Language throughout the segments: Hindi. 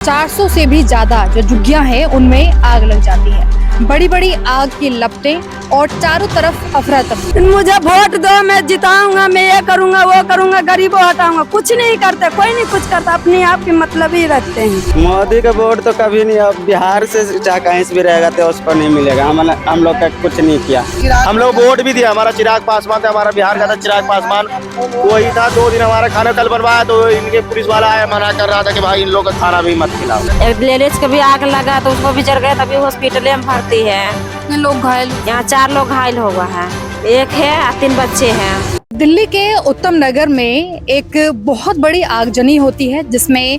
400 से भी ज्यादा जो झुग्गियां हैं उनमें आग लग जाती है। बड़ी बड़ी आग की लपटें और चारों तरफ अफरा तफरी। मुझे वोट दो, मैं जिताऊंगा, मैं ये करूंगा वो करूंगा, गरीबों हटाऊंगा। कुछ नहीं करते, कोई नहीं कुछ करता, अपने आप के मतलब ही रखते हैं। मोदी का वोट तो कभी नहीं, अब बिहार से चाहे कहीं से भी रहेगा तो उस पर नहीं मिलेगा। हम लोग का कुछ नहीं किया। हम लोग वोट भी दिया, हमारा चिराग पासवान था, हमारा बिहार का था चिराग पासवान, वही था। 2 दिन हमारा खाना कल बनवाया तो इनके पुलिस वाला आया, मना कर रहा था कि भाई इन लोग का खाना भी मत खिलाओ। एक लेडीज को भी आग लगा तो उसको भी जल गया, तभी हॉस्पिटल में भर्ती है। कितने लोग घायल? यहाँ 4 लोग घायल हो गए हैं, एक है 3 बच्चे हैं। दिल्ली के उत्तम नगर में एक बहुत बड़ी आगजनी होती है जिसमें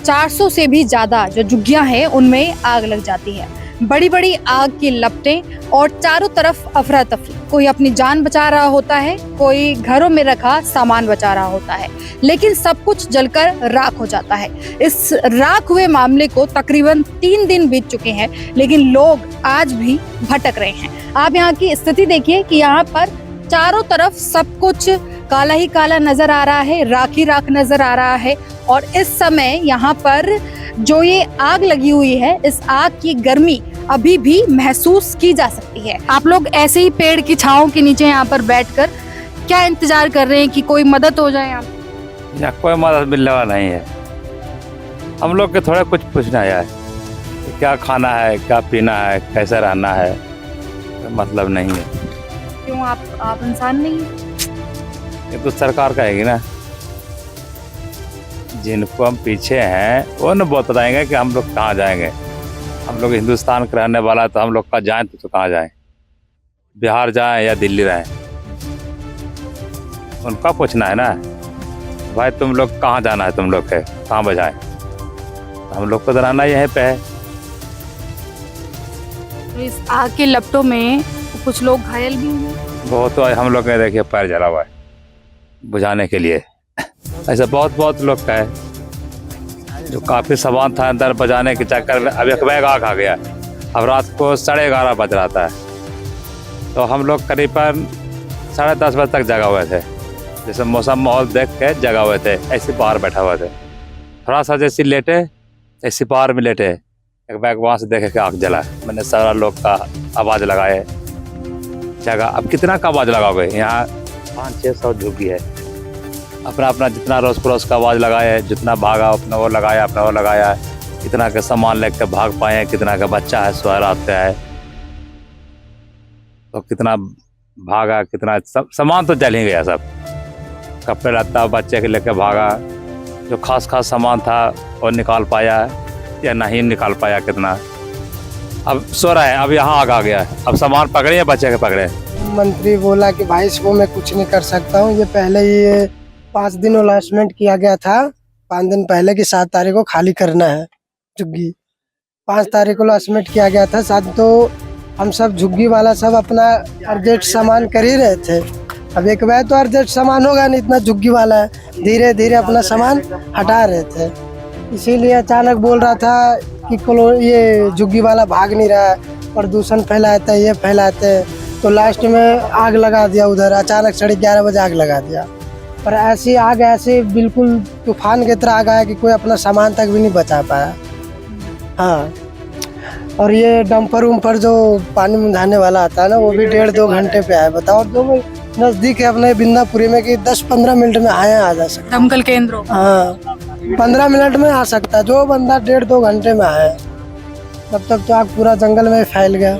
400 से भी ज्यादा जो झुग्गियां हैं उनमें आग लग जाती है। बड़ी बड़ी आग की लपटें और चारों तरफ अफरा तफरी। कोई अपनी जान बचा रहा होता है, कोई घरों में रखा सामान बचा रहा होता है, लेकिन सब कुछ जलकर राख हो जाता है। इस राख हुए मामले को तकरीबन 3 दिन बीत चुके हैं, लेकिन लोग आज भी भटक रहे हैं। आप यहाँ की स्थिति देखिए कि यहाँ पर चारों तरफ सब कुछ काला ही काला नजर आ रहा है, राख ही राख नजर आ रहा है। और इस समय यहाँ पर जो ये आग लगी हुई है, इस आग की गर्मी अभी भी महसूस की जा सकती है। आप लोग ऐसे ही पेड़ की छांव के नीचे यहाँ पर बैठकर क्या इंतजार कर रहे हैं कि कोई मदद हो जाए? यहाँ कोई मदद मिलने वाला नहीं है। हम लोग के थोड़ा कुछ पूछना है कि क्या खाना है, क्या पीना है, कैसे रहना है, तो मतलब नहीं है। क्यों आप इंसान नहीं हैं? ये तो सरकार कहेगी ना। जिनको हम पीछे हैं वो न बताएंगे कि हम लोग कहाँ जाएंगे। हम लोग हिंदुस्तान के रहने वाला, तो हम लोग का जाएं तो कहाँ जाएं, बिहार जाएं या दिल्ली रहें, उनका पूछना है ना। भाई तुम लोग कहाँ जाना है, तुम लोग के कहाँ बजाएं, तो हम लोग को तो रहना यहीं पे है। तो इस आग के लपटों में कुछ लोग घायल भी हुए। बहुत तो हम लोग ने देखिए पैर जला हुआ है बुझाने के लिए। ऐसा बहुत लोग का है जो काफ़ी सामान था अंदर बजाने के चक्कर में। अब एक बैग आग आ गया। अब रात को 11:30 बज रहा था, तो हम लोग करीबन 10:30 बजे तक जगा हुए थे। जैसे मौसम माहौल देख के जगा हुए थे, ऐसे बाहर बैठा हुए थे। थोड़ा सा जैसे लेटे, ऐसे बाहर में लेटे, एक बैग वहाँ से देखे कि आग जला। मैंने सारा लोग का आवाज़ लगाए जगह। अब कितना का आवाज़ लगाओगे? यहाँ 500-600 झुग्गी है। अपना अपना जितना रोज पड़ोस का आवाज़ लगाया है, जितना भागा अपना वो लगाया, अपना वो लगाया। कितना का सामान लेकर भाग पाए, कितना का बच्चा है सो रात पे है, तो कितना भागा, कितना सब सामान तो जल ही गया। सब कपड़े लत्ता बच्चे के लेकर भागा। जो खास सामान था वो निकाल पाया या नहीं निकाल पाया, कितना। अब सो रहा है, अब यहाँ आग आ गया है। अब सामान पकड़े या बच्चे के पकड़े? मंत्री बोला कि भाई इसको मैं कुछ नहीं कर सकता हूँ। ये पहले ही 5 दिन अलाउंसमेंट किया गया था, 5 दिन पहले की 7 तारीख को खाली करना है झुग्गी। 5 तारीख को अलाउंसमेंट किया गया था। साथ तो हम सब झुग्गी वाला सब अपना अर्जेंट सामान कर ही रहे थे। अब एक बार तो अर्जेंट सामान होगा नहीं, इतना झुग्गी वाला है, धीरे धीरे अपना सामान हटा रहे थे। इसीलिए अचानक बोल रहा था कि ये झुग्गी वाला भाग नहीं रहा है, प्रदूषण फैलाते ये फैलाते, तो लास्ट में आग लगा दिया। उधर अचानक 11:30 बजे आग लगा दिया। पर ऐसी आग ऐसे बिल्कुल तूफान की तरह आग आया कि कोई अपना सामान तक भी नहीं बचा पाया। हाँ, और ये डंपर उम्पर जो पानी मुंझाने वाला आता है ना, वो भी 1.5-2 घंटे पे आया। बताओ, जो नज़दीक है अपने बिंदापुरी में कि 10-15 मिनट में आ जा सकता। दमकल केंद्र? हाँ, 15 मिनट में आ सकता है। जो बंदा 1.5-2 घंटे में आया, तब तक तो आग पूरा जंगल में फैल गया।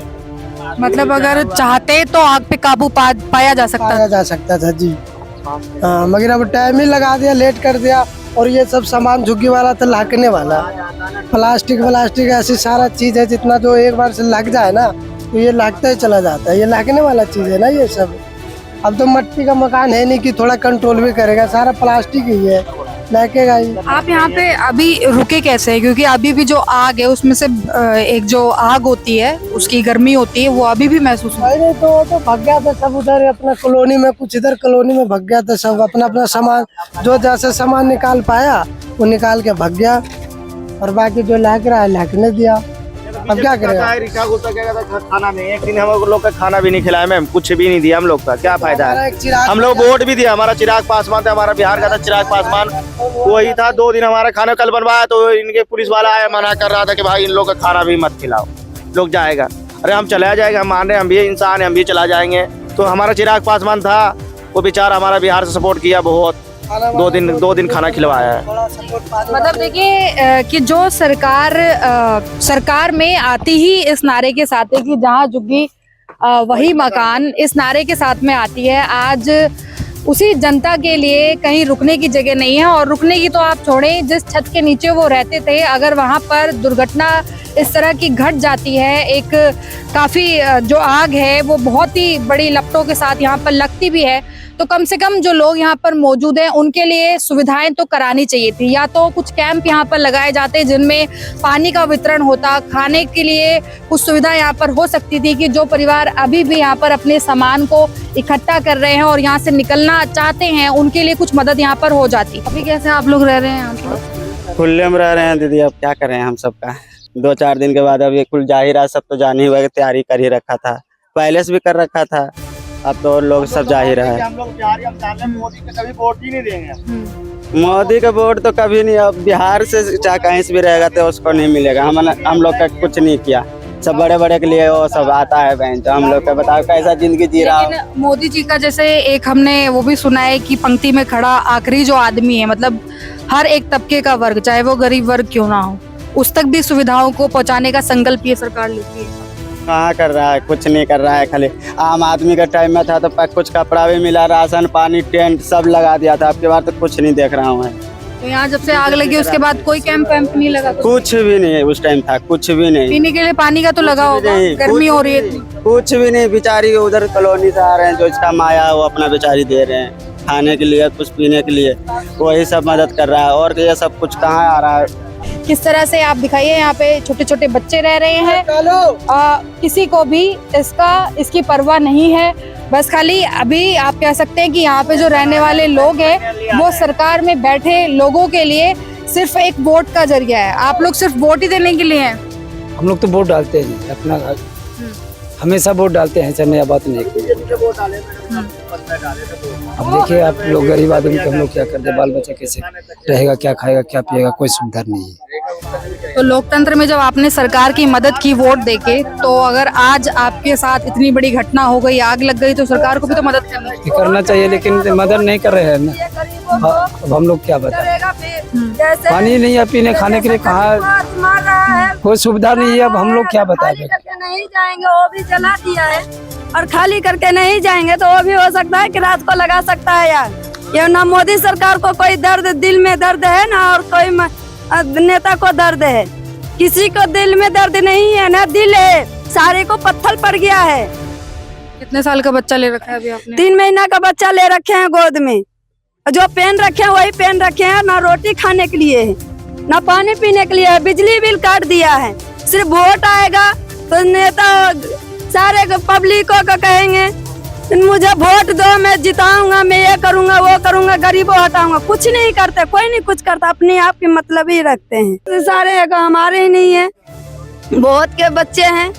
मतलब अगर चाहते तो आग पे काबू पाया जा सकता था जी। हाँ, मगर अब टाइम ही लगा दिया, लेट कर दिया। और ये सब सामान झुग्गी वाला तो लाकने वाला, प्लास्टिक ऐसी सारा चीज है, जितना जो एक बार से लग जाए ना तो ये लागता ही चला जाता है। ये लागने वाला चीज है ना ये सब। अब तो मिट्टी का मकान है नहीं कि थोड़ा कंट्रोल भी करेगा, सारा प्लास्टिक ही है, लगेगा ही। आप यहाँ पे अभी रुके कैसे हैं? क्योंकि अभी भी जो आग है उसमें से एक जो आग होती है उसकी गर्मी होती है, वो अभी भी महसूस हो रही है। तो भग गया था सब उधर अपना कॉलोनी में, कुछ इधर कॉलोनी में भग गया था सब। अपना अपना सामान जो जैसे सामान निकाल पाया वो निकाल के भग गया, और बाकी जो लाग रहा है लागने दिया। अब क्या करेगा? रिक्शा को तो क्या कहता है, खाना नहीं, एक दिन हम लोग का खाना भी नहीं खिलाया मैम, कुछ भी नहीं दिया हम लोग का, क्या फायदा हमारा है। एक चिराग हम लोग वोट भी दिया, हमारा चिराग पासवान था, हमारा बिहार का था चिराग पासवान, वही था। 2 दिन हमारा खाना कल बनवाया तो इनके पुलिस वाला आया, मना कर रहा था कि भाई इन लोग का खाना भी मत खिलाओ, लोग जाएगा। अरे हम चला जाएगा, हम मान रहे हैं, हम भी इंसान हैं, हम भी चला जाएंगे। तो हमारा चिराग पासवान था, वो बेचारा हमारा बिहार से सपोर्ट किया बहुत, 2 दिन खाना खिलवाया है। मतलब देखिए कि जो सरकार में आती ही इस नारे के साथ है कि जहाँ झुग्गी वही मकान, इस नारे के साथ में आती है। आज उसी जनता के लिए कहीं रुकने की जगह नहीं है, और रुकने की तो आप छोड़ें, जिस छत के नीचे वो रहते थे, अगर वहां पर दुर्घटना इस तरह की घट जाती है, एक काफी जो आग है वो बहुत ही बड़ी लपटों के साथ यहाँ पर लगती भी है, तो कम से कम जो लोग यहाँ पर मौजूद हैं उनके लिए सुविधाएं तो करानी चाहिए थी। या तो कुछ कैंप यहाँ पर लगाए जाते जिनमें पानी का वितरण होता, खाने के लिए कुछ सुविधा यहाँ पर हो सकती थी कि जो परिवार अभी भी यहाँ पर अपने सामान को इकट्ठा कर रहे हैं और यहाँ से निकलना चाहते हैं, उनके लिए कुछ मदद यहाँ पर हो जाती। अभी कैसे आप लोग रह रहे हैं यहाँ पर? खुले में रह रहे हैं दीदी, अब क्या करें हम सबका। 2-4 दिन के बाद अब ये कुल जा ही रहा, सब तो जाने हुआ, तैयारी कर ही रखा था, पहले से भी कर रखा था, अब तो लोग सब जा ही रहा है। हम लोग बिहारी, हम सामने मोदी के कभी वोट ही नहीं देंगे। मोदी का वोट तो कभी नहीं, अब बिहार से चाहे कहीं से भी रहेगा तो उसको नहीं मिलेगा। हम लोग का कुछ नहीं किया, सब बड़े बड़े के लिए वो सब आता है बहन, तो हम लोग का बताओ कैसा जिंदगी जी रहा हो। लेकिन मोदी जी का जैसे एक हमने वो भी सुना है कि पंक्ति में खड़ा आखिरी जो आदमी है, मतलब हर एक तबके का वर्ग, चाहे वो गरीब वर्ग क्यों ना हो, उस तक भी सुविधाओं को पहुंचाने का संकल्प ये सरकार लेती है। कहाँ कर रहा है, कुछ नहीं कर रहा है। खाली आम आदमी का टाइम में था तो कुछ कपड़ा भी मिला, राशन पानी टेंट सब लगा दिया था, आपके बाद तो कुछ नहीं देख रहा हूँ। तो यहाँ जब से आग लगी उसके बाद कोई कैंप वैम्प नहीं लगा? कुछ भी नहीं उस टाइम था, कुछ भी नहीं। पीने के लिए पानी का तो लगा होगा, नहीं, गर्मी हो रही है। कुछ भी नहीं, बेचारी उधर कॉलोनी से आ रहे हैं, जो इसका माया है वो अपना बेचारी दे रहे हैं, खाने के लिए कुछ पीने के लिए, वही सब मदद कर रहा है, और ये सब कुछ कहाँ आ रहा है। किस तरह से आप दिखाइए, यहाँ पे छोटे छोटे बच्चे रह रहे हैं, किसी को भी इसकी परवाह नहीं है, बस खाली अभी आप कह सकते हैं कि यहाँ पे जो रहने वाले लोग हैं वो सरकार में बैठे लोगों के लिए सिर्फ एक वोट का जरिया है। आप लोग सिर्फ वोट ही देने के लिए हैं? हम लोग तो वोट डालते हैं अपना, हमेशा वोट डालते हैं, ऐसा नया बात नहीं है। अब देखिए आप लोग गरीब आदमी को हम लोग क्या करते, बाल बच्चा कैसे रहेगा, क्या खाएगा क्या पिएगा, कोई सुविधा नहीं है। तो लोकतंत्र में जब आपने सरकार की मदद की वोट देके, तो अगर आज आपके साथ इतनी बड़ी घटना हो गई, आग लग गई, तो सरकार को भी तो मदद करना चाहिए, लेकिन मदद नहीं कर रहे हैं ना। अब हम लोग क्या बताएं, पानी नहीं है पीने खाने के लिए, कहाँ कोई सुविधा नहीं है, अब हम लोग क्या बताएं। नहीं जाएंगे, वो भी जला दिया है, और खाली करके नहीं जाएंगे तो वो भी हो सकता है कि रात को लगा सकता है यार। ये ना मोदी सरकार को कोई दर्द, दिल में दर्द है ना, और कोई नेता को दर्द है, किसी को दिल में दर्द नहीं है ना, दिल है, सारे को पत्थर पड़ गया है। कितने साल का बच्चा ले रखा है अभी आपने? 3 महीना का बच्चा ले रखे हैं गोद में, जो पेन रखे हैं वही पेन रखे हैं, ना रोटी खाने के लिए है, ना पानी पीने के लिए है, बिजली बिल काट दिया है। सिर्फ वोट आएगा तो नेता सारे पब्लिक को कहेंगे मुझे वोट दो, मैं जिताऊंगा, मैं ये करूंगा वो करूंगा, गरीबों हटाऊंगा, कुछ नहीं करते, कोई नहीं कुछ करता, अपने आप की मतलब ही रखते हैं। तो सारे हमारे ही नहीं है, बहुत के बच्चे हैं।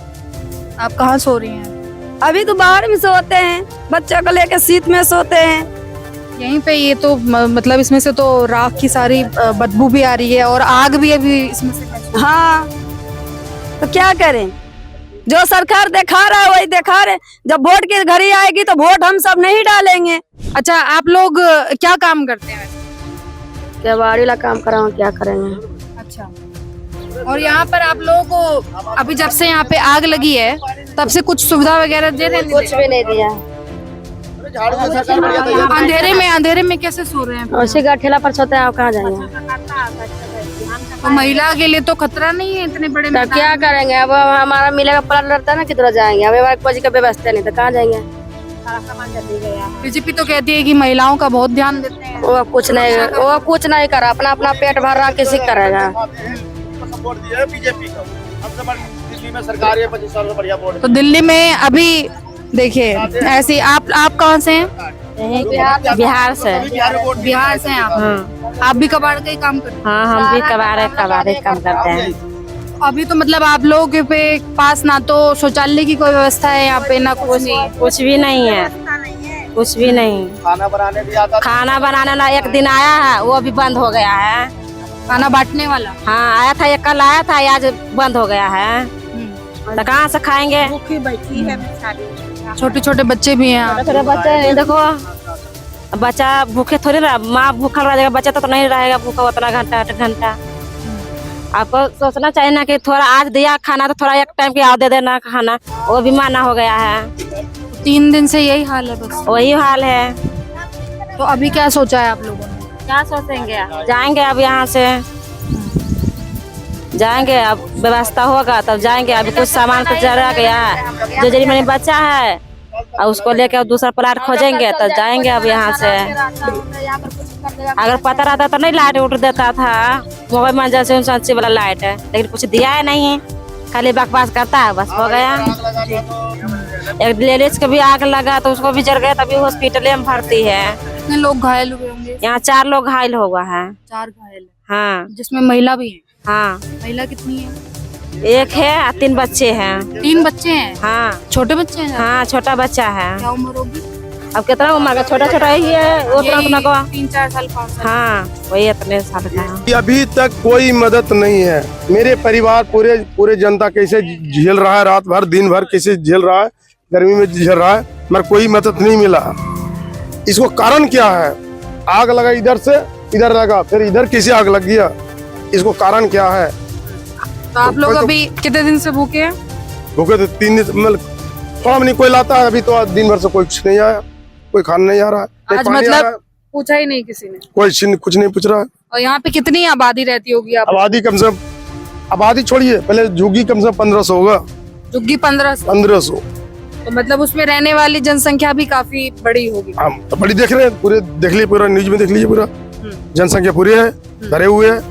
आप कहाँ सो रही हैं? अभी तो बाहर में सोते हैं, बच्चों को लेकर सीट में सोते हैं यहीं पे। ये तो मतलब इसमें से तो राख की सारी बदबू भी आ रही है और आग भी अभी इसमें से। हाँ, तो क्या करें, जो सरकार दिखा रहा है वही दिखा रहे। जब वोट की घड़ी आएगी तो वोट हम सब नहीं डालेंगे। अच्छा, आप लोग क्या काम करते हैं? केवाड़ी वाला काम कराओ, क्या करेंगे। अच्छा, और यहाँ पर आप लोगों को अभी जब से यहाँ पे आग लगी है तब से कुछ सुविधा वगैरह दे रहे हैं? कुछ भी नहीं दिया। अंधेरे में कैसे सो रहे हैं? उसी का ठेला पर सोते हैं, कहाँ जाएंगे। तो महिला के लिए तो खतरा नहीं है इतने बड़े? तो क्या करेंगे, अब हमारा मिलेगा पलट लड़ता है ना, किधर जाएंगे, अब हमारे कोई का व्यवस्था नहीं, तो कहाँ जाएंगे। बीजेपी तो कहती है कि महिलाओं का बहुत ध्यान देते हैं। वो कुछ नहीं करा, अपना अपना पेट भर रहा, किसी करेगा। दिल्ली में सरकार है 25 साल से बढ़िया वोट। तो दिल्ली में अभी देखिए ऐसी आप कहाँ से हैं? बिहार से। बिहार से हैं आप? आप भी कबाड़ का ही काम करते हैं? हाँ, हम भी कबाड़े काम करते हैं। अभी तो मतलब आप लोगों के पे पास ना तो शौचालय की कोई व्यवस्था है यहाँ पे, ना कुछ नहीं है। कुछ भी नहीं है, कुछ भी नहीं। खाना बनाने भी आता खाना बनाने वाला एक दिन आया है, वो भी बंद हो गया है। खाना बांटने वाला हाँ आया था, एक कल आया था, आज बंद हो गया है। तो कहाँ से खाएंगे? छोटे छोटे बच्चे भी हैं यहाँ। छोटे बच्चे हैं, देखो बच्चा भूखे थोड़ी रहा, माँ भूखा रह जाएगा, बच्चा तो नहीं रहेगा भूखा उतना घंटा 8 घंटा। आपको सोचना चाहिए ना कि थोड़ा आज दिया खाना तो थोड़ा एक टाइम की और दे देना खाना, वो भी माना हो गया है। 3 दिन से यही हाल है बस। वही हाल है। तो अभी क्या सोचा है आप लोगों ने? क्या सोचेंगे? जाएंगे अब यहाँ से, जाएंगे अब व्यवस्था होगा तब जाएंगे। अभी कुछ सामान तो जरा गया है, जो जरी मैंने बच्चा है और उसको लेकर दूसरा प्लाट खोजेंगे तब जाएंगे अब यहाँ से। अगर पता रहता तो नहीं लाइट उठ देता था, मोबाइल मंजर से 69 वाला लाइट है, लेकिन कुछ दिया है नहीं, खाली बकवास करता है, बस हो गया। एक लेडीज को भी आग लगा तो उसको भी जल गया, तभी हॉस्पिटल में भर्ती है। कितने लोग घायल हुए होंगे? यहाँ 4 लोग घायल हुआ है। 4 घायल, हाँ जिसमें महिला भी है। हाँ महिला कितनी है? एक है और 3 बच्चे हैं। 3 बच्चे हैं? हाँ छोटे बच्चे हैं? हाँ छोटा बच्चा है। क्या उम्र होगी? अब कितना उम्र का? छोटा छोटा ही है, उतना का 3-4 साल 5 साल। हाँ वही इतने साल का है। अभी तक कोई मदद नहीं है। मेरे परिवार पूरे जनता कैसे झेल रहा है, रात भर दिन भर कैसे झेल रहा है, गर्मी में झेल रहा है, मगर कोई मदद नहीं मिला। इसको कारण क्या है? आग लगा इधर से इधर लगा, फिर इधर किसी आग लग गया, इसको कारण क्या है? तो आप लोग अभी कितने दिन से भूखे हैं? भूखे तो 3 दिन, मतलब थोड़ा नहीं कोई लाता है। अभी तो दिन भर से कोई कुछ नहीं आया, कोई खाना नहीं आ रहा है। आज मतलब पूछा ही नहीं किसी ने? कोई कुछ नहीं पूछ रहा है। और यहाँ पे कितनी आबादी रहती होगी? आप आबादी कम से कम, आबादी छोड़िए, पहले झुग्गी कम से कम 1500 होगा। झुग्गी 1500। तो मतलब उसमें रहने वाली जनसंख्या भी काफी बड़ी होगी। हम तो बड़ी देख रहे हैं, पूरे देख लीजिए, पूरा न्यूज में देख लीजिए, पूरा जनसंख्या पूरी है, भरे हुए है,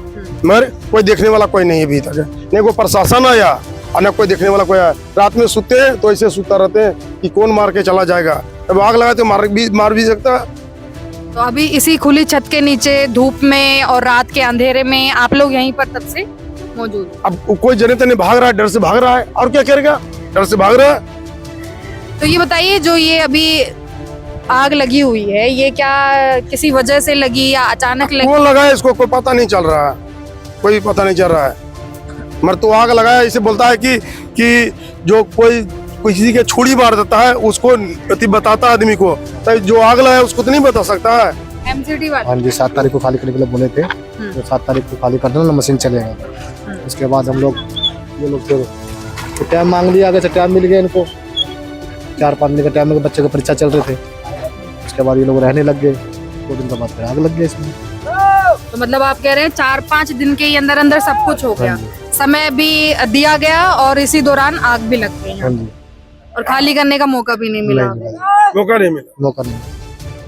मगर कोई देखने वाला कोई नहीं है अभी तक। नहीं कोई प्रशासन आया और न कोई देखने वाला कोई आया। रात में सोते हैं तो ऐसे सोता रहते हैं कि कौन मार के चला जाएगा। अब आग लगा तो मार भी सकता है। तो अभी इसी खुली छत के नीचे धूप में और रात के अंधेरे में आप लोग यहीं पर तब से मौजूद हैं। अब कोई जने तने भाग रहा है, डर से भाग रहा है, और क्या करेगा, डर से भाग रहा है। तो ये बताइए, जो ये अभी आग लगी हुई है, ये क्या किसी वजह से लगी या अचानक लगी? कौन लगाया इसको कोई पता नहीं चल रहा है, कोई पता नहीं चल रहा है। मगर तो आग लगाया इसे बोलता है कि जो कोई किसी के छुरी मार देता है उसको बताता है आदमी को, तो जो आग लगाया उसको तो नहीं बता सकता है। एमसीडी वाले? हाँ जी, 7 तारीख को खाली करने के लिए बोले थे, तो 7 तारीख को खाली कर देना, मशीन चलेगा। उसके बाद हम लोग ये लोग फिर टाइम मांग लिया, आगे से टाइम मिल गया इनको, 4-5 दिन का टाइम में, बच्चे का परीक्षा चल रहे थे। उसके बाद ये लोग रहने लग गए, 2 दिन के बाद फिर आग लग गई इसमें। तो मतलब आप कह रहे हैं 4-5 दिन के अंदर अंदर सब कुछ हो गया, समय भी दिया गया और इसी दौरान आग भी लग गई। हाँ जी, और खाली करने का मौका भी नहीं मिला? मौका नहीं मिला। मौका नहीं।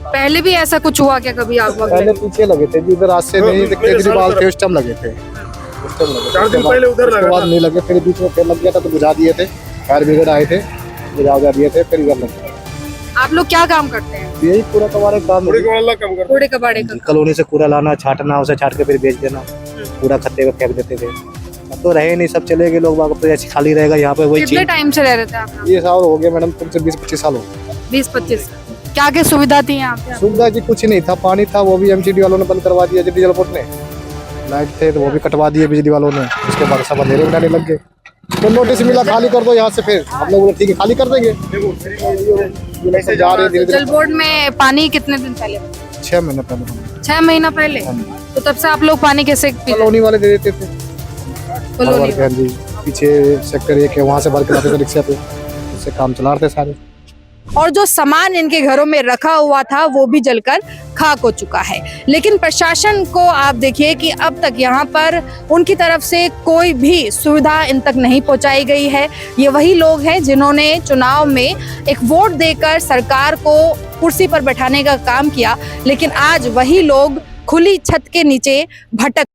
पहले भी ऐसा कुछ हुआ क्या कभी आग वगैरह? पहले पीछे लगे थे, इधर आज से नहीं, केजरीवाल थे उस टाइम लगे थे, उस टाइम लगे। 4 दिन पहले उधर लगा, उसके बाद नहीं लगे, फिर बीच में फिर लग गया था तो बुझा दिए थे, फायर ब्रिगेड आए थे, बुझा दिए थे, फिर इधर लग गया। आप लोग क्या काम करते हैं? यही पूरा तुम्हारे काम है। कूड़े कबाड़े का? कॉलोनी से कूड़ा लाना, छाटना, उसे छाट के फिर बेच देना, कूड़ा खत्ते पे फेंक देते थे। अब तो रहे नहीं, सब चले गए लोग, वापस ऐसे खाली रहेगा यहाँ पे। वही कितने चीज टाइम से रह रहे थे आप? ये साल हो गया मैडम, तुमसे 20-25 साल हो गए। 20-25। क्या क्या सुविधा थी यहाँ पे? सुविधा की कुछ नहीं था, पानी था वो भी एमसीडी वालों ने बंद करवा दिया, डीजल बोर्ड ने। लाइट थे तो वो भी कटवा दिए बिजली वालों ने। उसके बाद सब अंधेरे बनाने लग गए, तो नोटिस मिला खाली कर दो यहाँ से। फिर हम लोग बोले ठीक है खाली कर देंगे। जा रहे धीरे जल बोर्ड में पानी कितने दिन पहले? 6 महीने पहले। 6 महीना पहले? तो तब से आप लोग पानी कैसे पीते? कॉलोनी वाले दे देते थे, कॉलोनी हाँ जी, पीछे सेक्टर 1 है, वहाँ से भर के लाते थे रिक्शा पे, उससे काम चला रहे थे सारे। और जो सामान इनके घरों में रखा हुआ था वो भी जलकर खाक हो चुका है। लेकिन प्रशासन को आप देखिए कि अब तक यहाँ पर उनकी तरफ से कोई भी सुविधा इन तक नहीं पहुँचाई गई है। ये वही लोग हैं जिन्होंने चुनाव में एक वोट देकर सरकार को कुर्सी पर बैठाने का काम किया, लेकिन आज वही लोग खुली छत के नीचे भटक